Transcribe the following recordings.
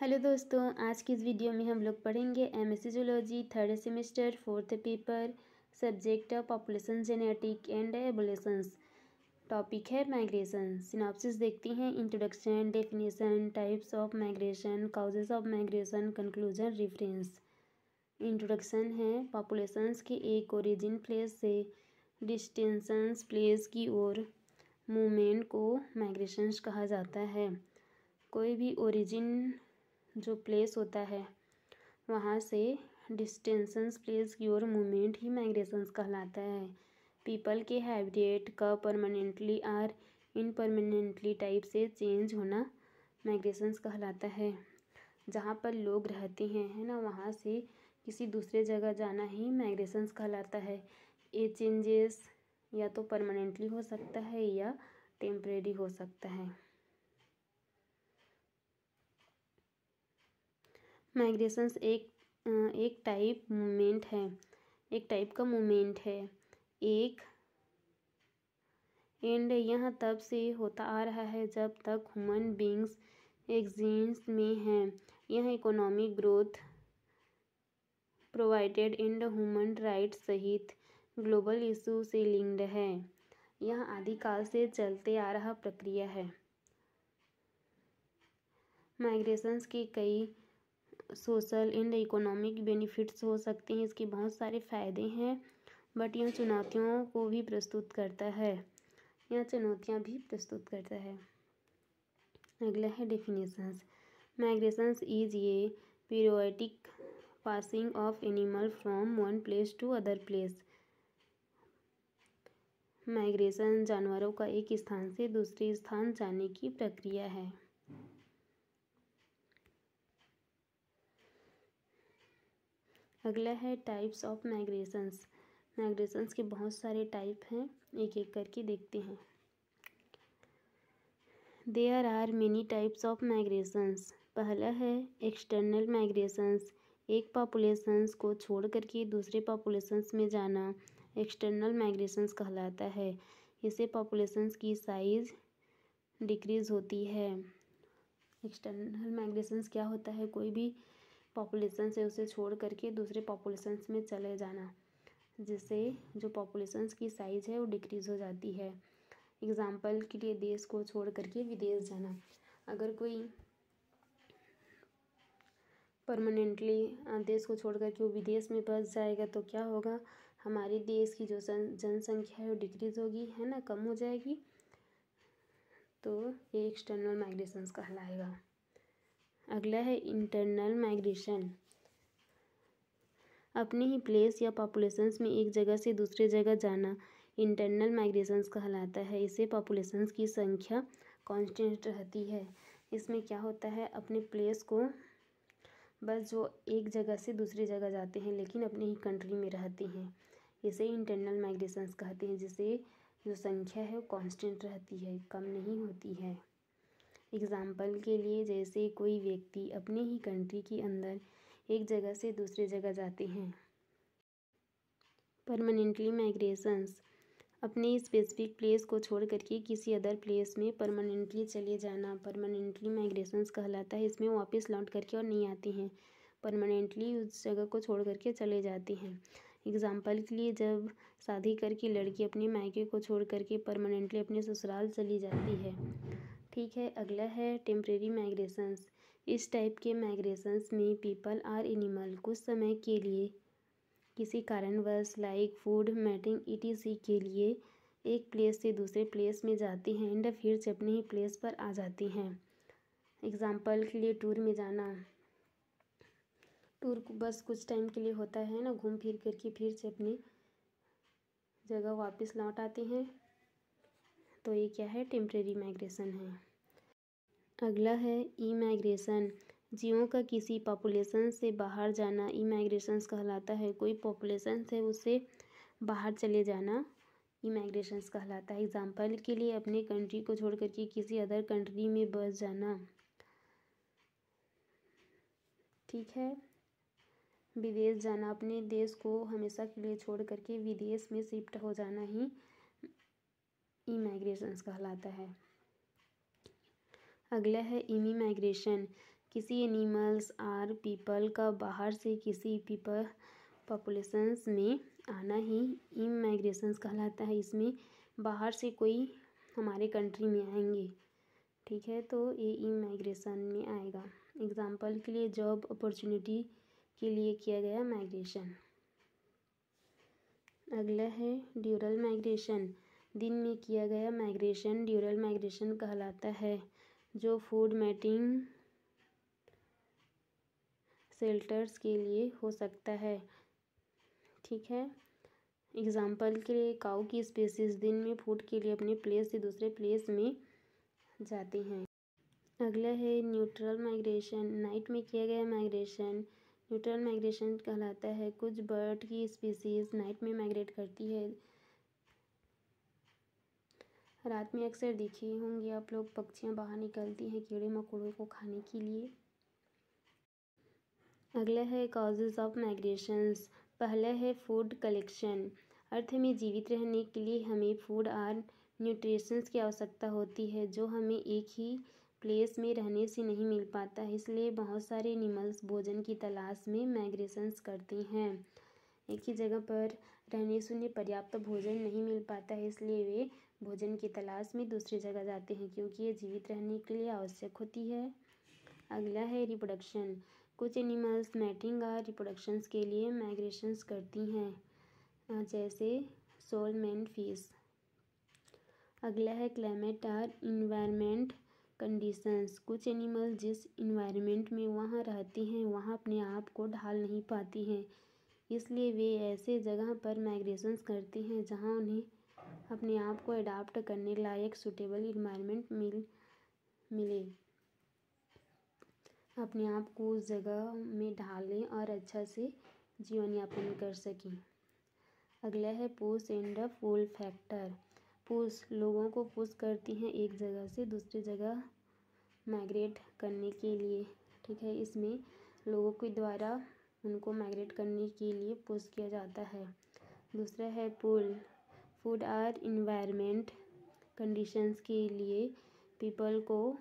Hello दोस्तों, आज की इस वीडियो में हम लोग पढ़ेंगे MSc zoology third semester fourth paper subject population genetic and evolutions. Topic है माइग्रेशन। सिनॉप्सिस देखते हैं। Introduction, definition, types of migration, causes of migration, conclusion, reference. Introduction है, पॉपुलेशंस के एक ओरिजिन प्लेस से डिस्टेंशंस प्लेस की ओर मूवमेंट को माइग्रेशंस कहा जाता है। कोई भी ओरिजिन जो प्लेस होता है वहाँ से डिस्टेंशंस प्लेस की ओर मूवमेंट ही माइग्रेशंस कहलाता है। पीपल के हैबिटेट का परमानेंटली और इनपरमानेंटली टाइप से चेंज होना माइग्रेशंस कहलाता है। जहाँ पर लोग रहते हैं, है ना, वहाँ से किसी दूसरे जगह जाना ही माइग्रेशंस कहलाता है। ये चेंजेस या तो परमानेंटली हो सकता है या टेम्परेरी हो सकता है। माइग्रेशंस एक टाइप मूवमेंट है, एक टाइप का मूवमेंट है। एक एंड यह तब से होता आ रहा है जब तक ह्यूमन बींग्स एग्जिस्ट में हैं। यह economic growth, provided and human rights सहित ग्लोबल इशू से लिंक्ड है। यह आदिकाल से चलते आ रहा प्रक्रिया है। माइग्रेशंस के कई सोशल एंड इकोनॉमिक बेनिफिट्स हो सकते हैं। इसके बहुत सारे फ़ायदे हैं, बट यह चुनौतियों को भी प्रस्तुत करता है। यह चुनौतियाँ भी प्रस्तुत करता है। अगला है डेफिनेशंस। माइग्रेशंस इज ये periodic passing of animal from one place to other place. Migration जानवरों का एक स्थान से दूसरे स्थान जाने की प्रक्रिया है। अगला है टाइप्स ऑफ माइग्रेशंस। माइग्रेशंस के बहुत सारे टाइप हैं, एक एक करके देखते हैं। There are many types of migrations. पहला है एक्सटर्नल माइग्रेशंस। एक पॉपुलेशंस को छोड़ करके दूसरे पॉपुलेशंस में जाना एक्सटर्नल माइग्रेशंस कहलाता है। इससे पॉपुलेशंस की साइज डिक्रीज होती है। एक्सटर्नल माइग्रेशंस क्या होता है? कोई भी पॉपुलेशन से उसे छोड़ करके दूसरे पॉपुलेशंस में चले जाना, जिससे जो पॉपुलेशंस की साइज़ है वो डिक्रीज़ हो जाती है। एग्ज़ाम्पल के लिए देश को छोड़ करके विदेश जाना। अगर कोई परमानेंटली देश को छोड़ करके वो विदेश में बस जाएगा तो क्या होगा? हमारे देश की जो जनसंख्या है वो डिक्रीज़ होगी, है ना, कम हो जाएगी। तो ये एक्सटर्नल माइग्रेशंस कहलाएगा। अगला है इंटरनल माइग्रेशन। अपने ही प्लेस या पॉपुलेशंस में एक जगह से दूसरे जगह जाना इंटरनल माइग्रेशंस कहलाता है। इससे पॉपुलेशंस की संख्या कांस्टेंट रहती है। इसमें क्या होता है, अपने प्लेस को बस जो एक जगह से दूसरी जगह जाते हैं लेकिन अपने ही कंट्री में रहते हैं, इसे इंटरनल माइग्रेशंस कहते हैं। जिससे जो संख्या है वो कांस्टेंट रहती है, कम नहीं होती है। एग्ज़ाम्पल के लिए जैसे कोई व्यक्ति अपने ही कंट्री के अंदर एक जगह से दूसरी जगह जाते हैं। Permanently migrations. अपने स्पेसिफिक प्लेस को छोड़ करके किसी अदर प्लेस में परमानेंटली चले जाना परमानेंटली माइग्रेशंस कहलाता है। इसमें वापस लौट करके और नहीं आते हैं, परमानेंटली उस जगह को छोड़ करके चले जाते हैं। एग्ज़ाम्पल के लिए जब शादी करके लड़की अपने मायके को छोड़ करके परमानेंटली अपने ससुराल चली जाती है। ठीक है। अगला है टेम्परेरी माइग्रेशंस। इस टाइप के माइग्रेशंस में पीपल और एनिमल कुछ समय के लिए किसी कारणवश लाइक फूड, मैटिंग, ईटीसी के लिए एक प्लेस से दूसरे प्लेस में जाते हैं एंड फिर से अपने ही प्लेस पर आ जाते हैं। एग्ज़ाम्पल के लिए टूर में जाना। टूर बस कुछ टाइम के लिए होता है ना, घूम फिर करके फिर से अपनी जगह वापस लौट आते हैं। तो ये क्या है? टेम्परेरी माइग्रेशन है। अगला है ई माइग्रेशन। जीवों का किसी पॉपुलेशन से बाहर जाना ई माइग्रेशंस कहलाता है। कोई पॉपुलेशन से उससे बाहर चले जाना ई माइग्रेशंस कहलाता है। एग्ज़ाम्पल के लिए अपने कंट्री को छोड़ करके किसी अदर कंट्री में बस जाना। ठीक है। विदेश जाना, अपने देश को हमेशा के लिए छोड़ करके विदेश में शिफ्ट हो जाना ही ई माइग्रेशंस कहलाता है। अगला है इमी माइग्रेशन। किसी एनिमल्स आर पीपल का बाहर से किसी पीपल पॉपुलेशंस में आना ही इमाइग्रेशंस कहलाता है। इसमें बाहर से कोई हमारे कंट्री में आएंगे, ठीक है, तो ये इमाइग्रेशन में आएगा। एग्जाम्पल के लिए जॉब अपॉर्चुनिटी के लिए किया गया माइग्रेशन। अगला है ड्यूरल माइग्रेशन, दिन में किया गया माइग्रेशन ड्यूरल माइग्रेशन कहलाता है, जो फूड मैटिंग शेल्टर्स के लिए हो सकता है, ठीक है। एग्जाम्पल के लिए काऊ की स्पीसीज दिन में फूड के लिए अपने प्लेस से दूसरे प्लेस में जाते हैं। अगला है न्यूट्रल माइग्रेशन, नाइट में किया गया माइग्रेशन न्यूट्रल माइग्रेशन कहलाता है। कुछ बर्ड की स्पीसीज नाइट में माइग्रेट करती है। रात में अक्सर देखे होंगे आप लोग, पक्षियाँ बाहर निकलती हैं कीड़े मकोड़ों को खाने के लिए। अगला है कॉजेज ऑफ माइग्रेशंस। पहला है फूड कलेक्शन। अर्थ में जीवित रहने के लिए हमें फूड और न्यूट्रिशंस की आवश्यकता होती है, जो हमें एक ही प्लेस में रहने से नहीं मिल पाता है। इसलिए बहुत सारे एनिमल्स भोजन की तलाश में माइग्रेशंस करते हैं। एक ही जगह पर रहने से उन्हें पर्याप्त भोजन नहीं मिल पाता है, इसलिए वे भोजन की तलाश में दूसरी जगह जाते हैं, क्योंकि ये जीवित रहने के लिए आवश्यक होती है। अगला है रिप्रोडक्शन। कुछ एनिमल्स मैटिंग और रिप्रोडक्शंस के लिए माइग्रेशंस करती हैं, जैसे सोलमैन फिश। अगला है क्लाइमेट और इन्वायरमेंट कंडीशंस। कुछ एनिमल जिस इन्वायरमेंट में वहाँ रहती हैं वहाँ अपने आप को ढाल नहीं पाती हैं, इसलिए वे ऐसे जगह पर माइग्रेशंस करती हैं जहाँ उन्हें अपने आप को अडाप्ट करने लायक सूटेबल इन्वायरमेंट मिले, अपने आप को उस जगह में ढालें और अच्छा से जीवन यापन कर सकें। अगला है push and pull factor. Push लोगों को पुश करती हैं एक जगह से दूसरी जगह माइग्रेट करने के लिए, ठीक है। इसमें लोगों के द्वारा उनको माइग्रेट करने के लिए पुश किया जाता है। दूसरा है पुल, फूड और इन्वायरमेंट कंडीशंस के लिए पीपल को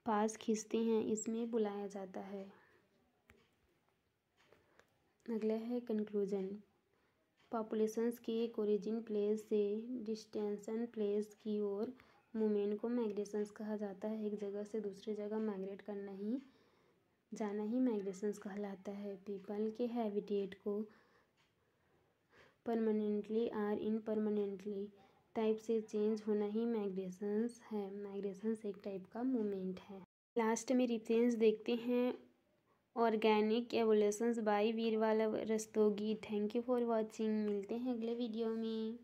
पास खींचते हैं, इसमें बुलाया जाता है। अगला है कंक्लूजन। पॉपुलेशंस के एक ओरिजिन प्लेस से डिस्टेंशन प्लेस की ओर मूवमेंट को माइग्रेशंस कहा जाता है। एक जगह से दूसरी जगह माइग्रेट जाना ही माइग्रेशंस कहलाता है। पीपल के हैबिटेट को परमानेंटली और इनपरमानेंटली टाइप से चेंज होना ही माइग्रेशंस है। माइग्रेशंस एक टाइप का मूवमेंट है। लास्ट में रेफरेंस देखते हैं, ऑर्गेनिक एवोल्यूशंस बाय वीरवाला Rastogi. Thank you for watching. मिलते हैं अगले वीडियो में।